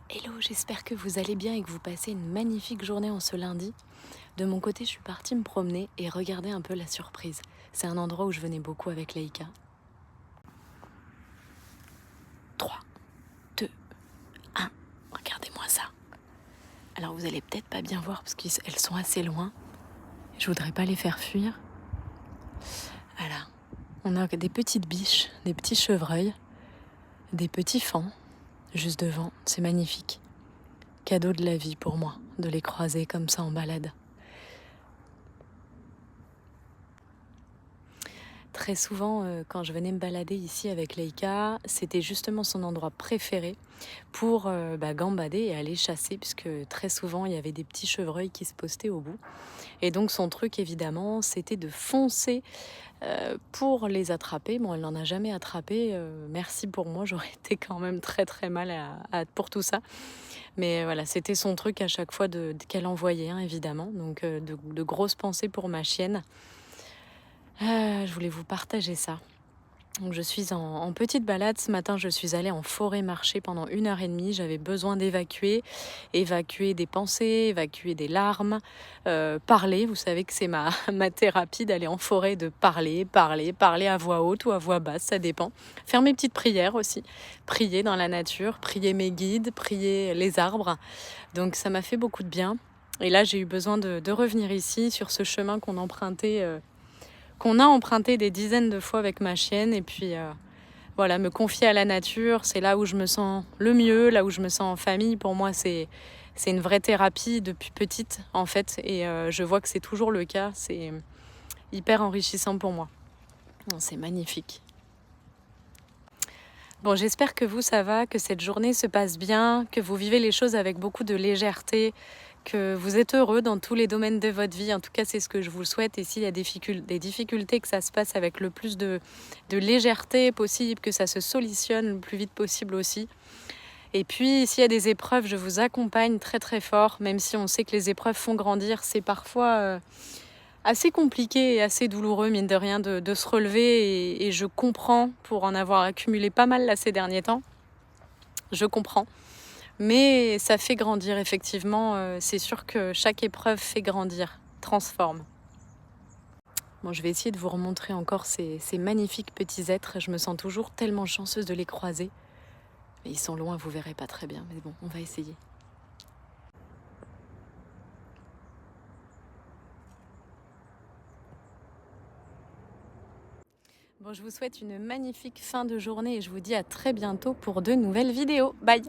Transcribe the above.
Hello, j'espère que vous allez bien et que vous passez une magnifique journée en ce lundi. De mon côté, je suis partie me promener et regarder un peu la surprise. C'est un endroit où je venais beaucoup avec Laïka. 3, 2, 1, regardez-moi ça. Alors vous allez peut-être pas bien voir parce qu'elles sont assez loin. Je voudrais pas les faire fuir. Voilà, on a des petites biches, des petits chevreuils, des petits faons juste devant. C'est magnifique. Cadeau de la vie pour moi, de les croiser comme ça en balade. Très souvent, quand je venais me balader ici avec Laïka, c'était justement son endroit préféré pour gambader et aller chasser, puisque très souvent, il y avait des petits chevreuils qui se postaient au bout. Et donc, son truc, évidemment, c'était de foncer pour les attraper. Bon, elle n'en a jamais attrapé. Merci pour moi, j'aurais été quand même très très mal pour tout ça. Mais voilà, c'était son truc à chaque fois qu'elle envoyait, hein, évidemment. Donc, de grosses pensées pour ma chienne. Je voulais vous partager ça. Donc je suis en petite balade. Ce matin, je suis allée en forêt marcher pendant 1h30. J'avais besoin d'évacuer des pensées, évacuer des larmes, parler. Vous savez que c'est ma thérapie d'aller en forêt, de parler à voix haute ou à voix basse, ça dépend. Faire mes petites prières aussi. Prier dans la nature, prier mes guides, prier les arbres. Donc ça m'a fait beaucoup de bien. Et là, j'ai eu besoin de revenir ici sur ce chemin qu'on a emprunté des dizaines de fois avec ma chienne. Et puis voilà, me confier à la nature, c'est là où je me sens le mieux, là où je me sens en famille. Pour moi, c'est une vraie thérapie depuis petite, en fait. Et je vois que c'est toujours le cas. C'est hyper enrichissant pour moi. C'est magnifique. Bon, j'espère que vous, ça va, que cette journée se passe bien, que vous vivez les choses avec beaucoup de légèreté, que vous êtes heureux dans tous les domaines de votre vie. En tout cas, c'est ce que je vous souhaite. Et s'il y a des difficultés, que ça se passe avec le plus de légèreté possible, que ça se solutionne le plus vite possible aussi. Et puis, s'il y a des épreuves, je vous accompagne très très fort, même si on sait que les épreuves font grandir. C'est parfois assez compliqué et assez douloureux, mine de rien, de se relever. Et je comprends, pour en avoir accumulé pas mal là ces derniers temps, je comprends. Mais ça fait grandir, effectivement. C'est sûr que chaque épreuve fait grandir, transforme. Bon, je vais essayer de vous remontrer encore ces magnifiques petits êtres. Je me sens toujours tellement chanceuse de les croiser. Mais ils sont loin, vous verrez pas très bien. Mais bon, on va essayer. Bon, je vous souhaite une magnifique fin de journée et je vous dis à très bientôt pour de nouvelles vidéos. Bye!